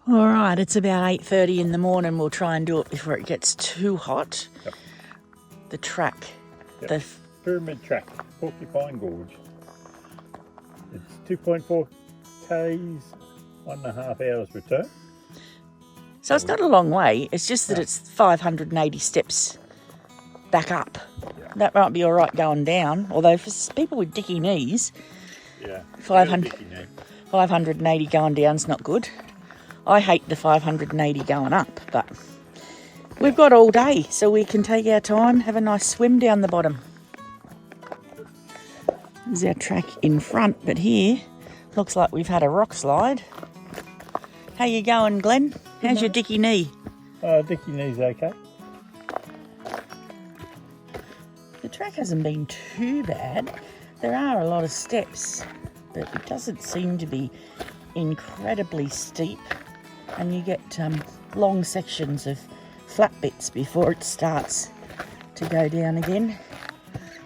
All right, it's about 8:30 in the morning. We'll try and do it before it gets too hot. Yep. The track. Yep. The Pyramid track, Porcupine Gorge. It's 2.4 k's, 1.5 hours return. So it's not a long way. It's just that No. it's 580 steps back up. Yeah. That might be all right going down. Although for people with dicky knees, Yeah. 580 going down's not good. I hate the 580 going up, but we've got all day, so we can take our time, have a nice swim down the bottom. There's our track in front, but here looks like we've had a rock slide. How you going, Glenn? How's your dicky knee? Dicky knee's okay. The track hasn't been too bad. There are a lot of steps, but it doesn't seem to be incredibly steep. And you get long sections of flat bits before it starts to go down again.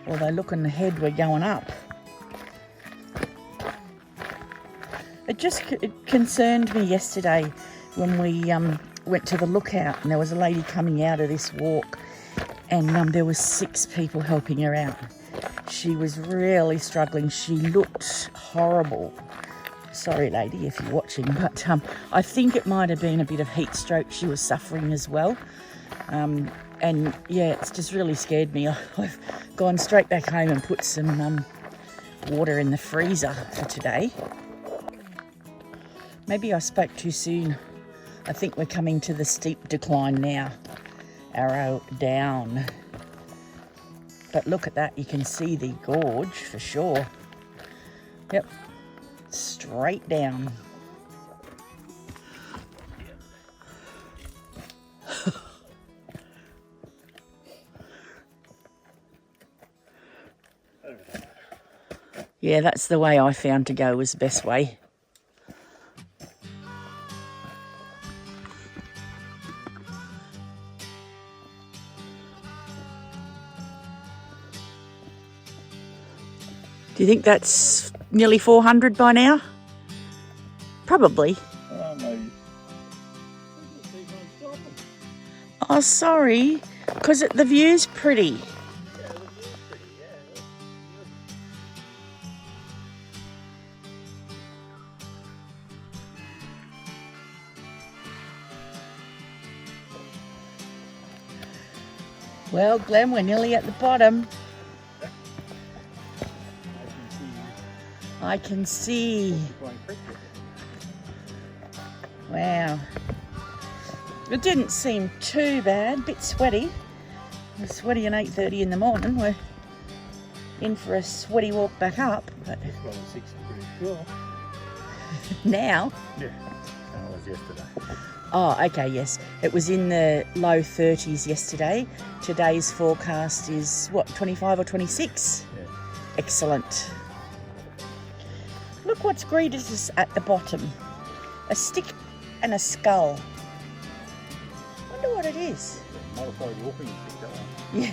Although looking ahead, we're going up. It concerned me yesterday when we went to the lookout and there was a lady coming out of this walk and there was 6 people helping her out. She was really struggling. She looked horrible. Sorry, lady, if you're watching, but I think it might have been a bit of heat stroke she was suffering as well. And yeah, it's just really scared me. I've gone straight back home and put some water in the freezer for today. Maybe I spoke too soon. I think we're coming to the steep decline now. Arrow down. But look at that, you can see the gorge for sure. Yep. Straight down. Yeah, that's the way I found to go was the best way. Do you think that's nearly 400 by now? Probably. Maybe. Oh, sorry, because the view's pretty. Well, Glenn, we're nearly at the bottom. I can see. Wow. It didn't seem too bad, a bit sweaty. It was sweaty at 8:30 in the morning. We're in for a sweaty walk back up, but This one was 6 pretty cool. now. Yeah, that was yesterday. Oh, okay, yes. It was in the low 30s yesterday. Today's forecast is, what, 25 or 26? Yeah. Excellent. Look what's greeted us at the bottom. A stick and a skull. Wonder what it is. Modified walking stick, that one. Yeah.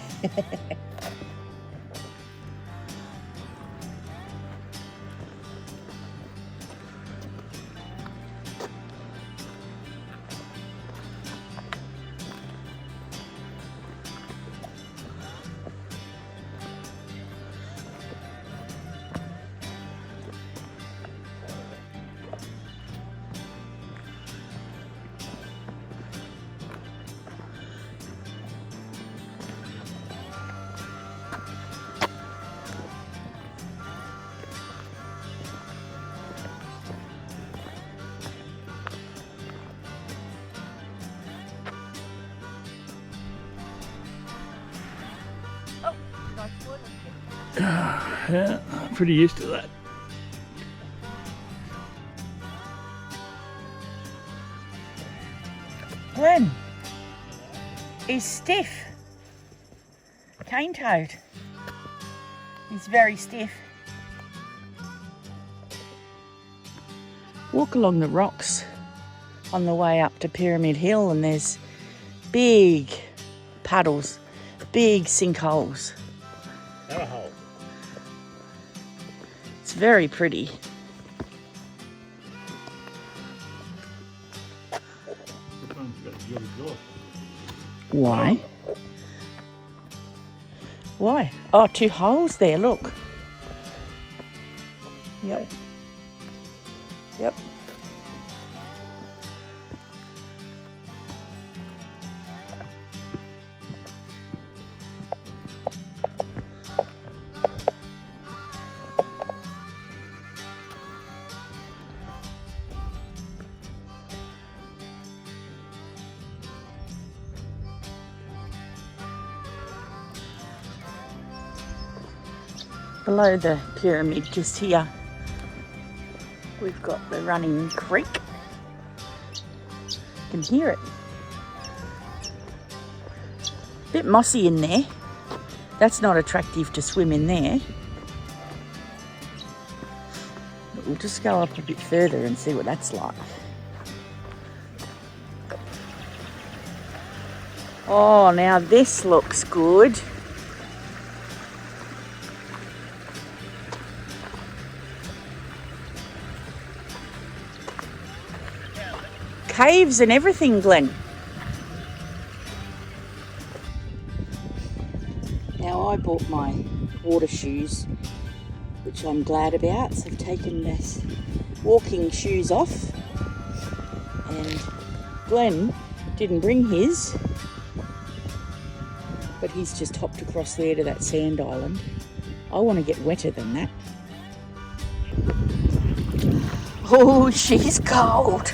Yeah, I'm pretty used to that. Glenn is stiff. Cane toad. He's very stiff. Walk along the rocks on the way up to Pyramid Hill and there's big puddles, big sinkholes. Hole. It's very pretty. Why? Why? Oh, 2 holes there, look. Yep. Yep. Below the pyramid, just here, we've got the running creek. You can hear it. Bit mossy in there. That's not attractive to swim in there. But we'll just go up a bit further and see what that's like. Oh, now this looks good. Caves and everything, Glenn. Now I bought my water shoes, which I'm glad about. So I've taken this walking shoes off, and Glenn didn't bring his, but he's just hopped across there to that sand island. I want to get wetter than that. Oh, she's cold.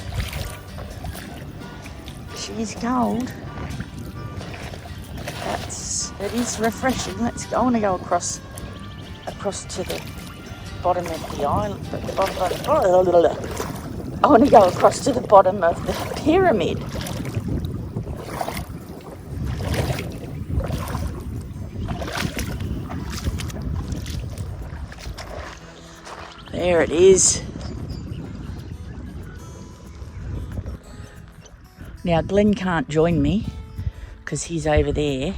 She's cold. It is refreshing. Let's go. I want to go across to the bottom of the island. I want to go across to the bottom of the pyramid. There it is. Now Glenn can't join me because he's over there.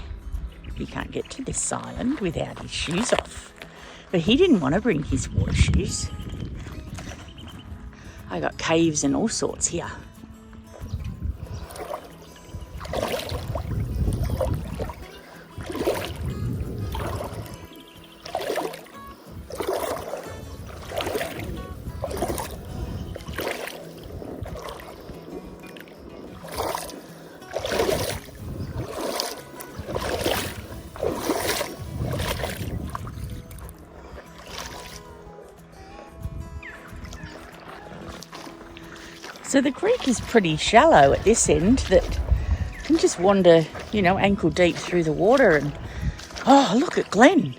He can't get to this island without his shoes off. But he didn't want to bring his water shoes. I got caves and all sorts here. So the creek is pretty shallow at this end that you can just wander, ankle deep through the water. And oh, look at Glenn.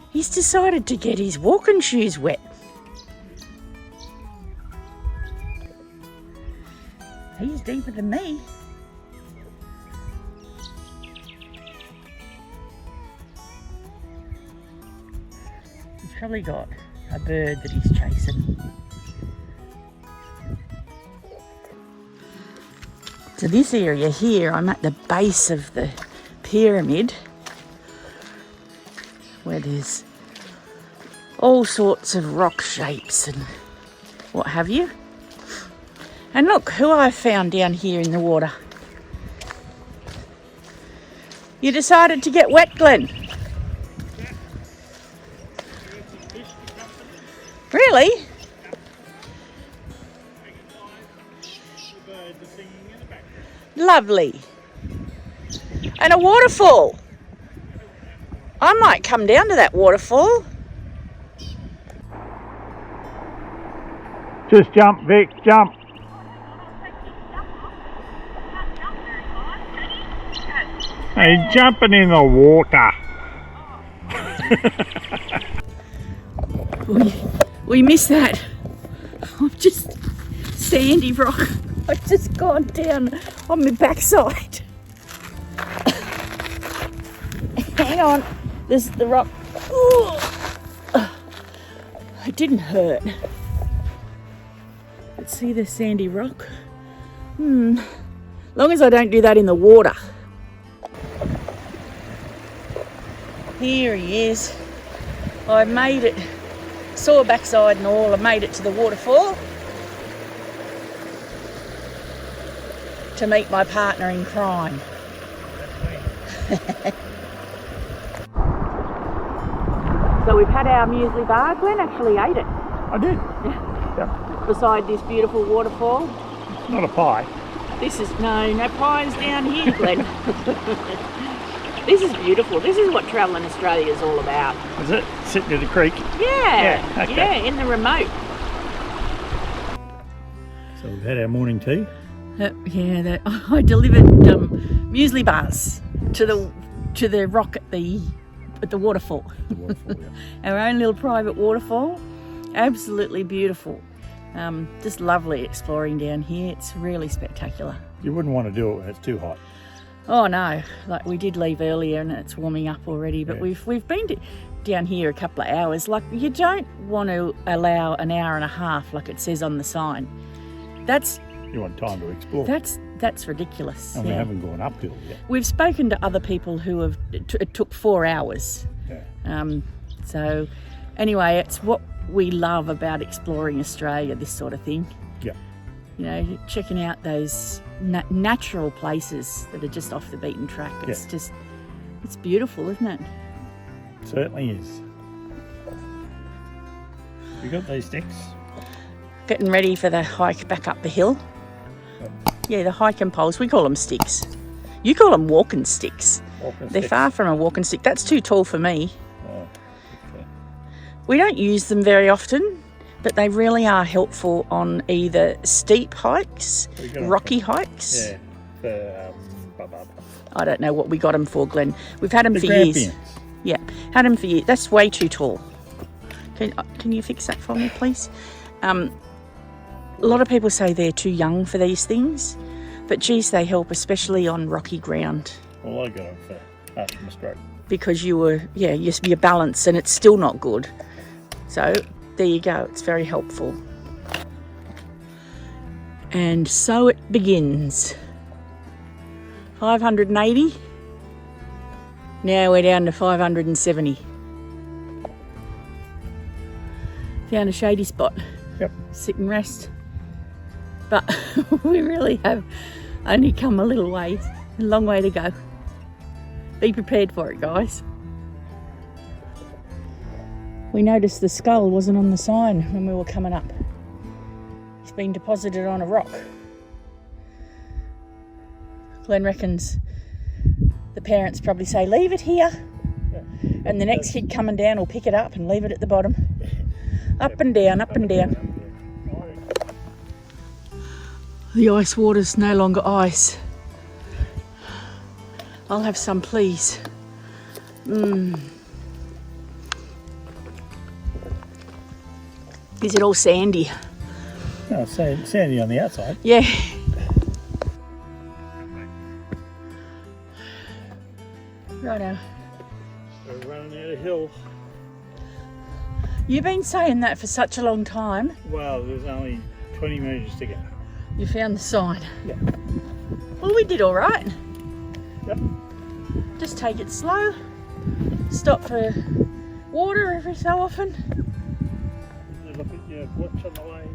He's decided to get his walking shoes wet. He's deeper than me. He's probably got a bird that he's chasing. So this area here, I'm at the base of the pyramid where there's all sorts of rock shapes and what have you. And look who I found down here in the water. You decided to get wet, Glenn? Really? Lovely. And a waterfall. I might come down to that waterfall. Just jump, Vic, jump. Hey, jumping in the water. We missed that. I've just sandy rock. I've just gone down on my backside. Hang on, this is the rock. Ooh. It didn't hurt. Let's see the sandy rock. Long as I don't do that in the water. Here he is. I made it. Saw backside and all. I made it to the waterfall. to meet my partner in crime. So we've had our muesli bar. Glenn actually ate it. I did. Yeah. Beside this beautiful waterfall. It's not a pie. This is, no pies down here, Glenn. This is beautiful. This is what travelling Australia is all about. Is it? Sitting near the creek? Yeah. Okay. Yeah, in the remote. So we've had our morning tea. I delivered muesli bars to the rock at the waterfall. The waterfall, yeah. Our own little private waterfall. Absolutely beautiful. Just lovely exploring down here. It's really spectacular. You wouldn't want to do it when it's too hot. Oh no, like we did leave earlier and it's warming up already, but Yeah. we've been down here a couple of hours. Like, you don't want to allow an hour and a half like it says on the sign. You want time to explore. That's ridiculous. And we haven't gone uphill yet. We've spoken to other people who have it took 4 hours. Yeah. So anyway, it's what we love about exploring Australia, this sort of thing. Yeah. You know, checking out those natural places that are just off the beaten track. It's just, it's beautiful, isn't it? It certainly is. You got these sticks? Getting ready for the hike back up the hill. Yeah, the hiking poles, we call them sticks. You call them walking sticks. They're far from a walking stick. That's too tall for me. Oh, okay. We don't use them very often, but they really are helpful on either steep hikes, rocky hikes. Yeah, I don't know what we got them for, Glenn. We've had them the for grampians. years. Yeah, had them for years. That's way too tall. Can you fix that for me, please? A lot of people say they're too young for these things, but geez, they help, especially on rocky ground. Well, I got them for after my stroke. Because your balance, and it's still not good. So there you go, it's very helpful. And so it begins. 580. Now we're down to 570. Found a shady spot. Yep. Sit and rest. But we really have only come a little ways. A long way to go. Be prepared for it, guys. We noticed the skull wasn't on the sign when we were coming up. It's been deposited on a rock. Glenn reckons the parents probably say, leave it here. And the next kid coming down will pick it up and leave it at the bottom. Up and down, up and down. The ice water's no longer ice. I'll have some, please. Is it all sandy? No, it's sandy on the outside. Yeah. Righto. We're running out of hill. You've been saying that for such a long time. Well, there's only 20 metres to go. You found the sign. Yeah. Well, we did all right. Yep. Just take it slow. Stop for water every so often. Look at your watch on the way.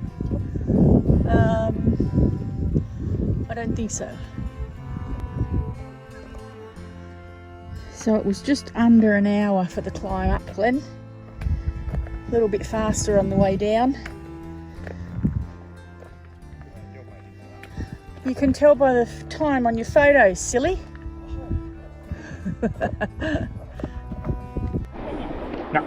I don't think so. So it was just under an hour for the climb up, Glenn. A little bit faster on the way down. You can tell by the time on your photos, silly. No.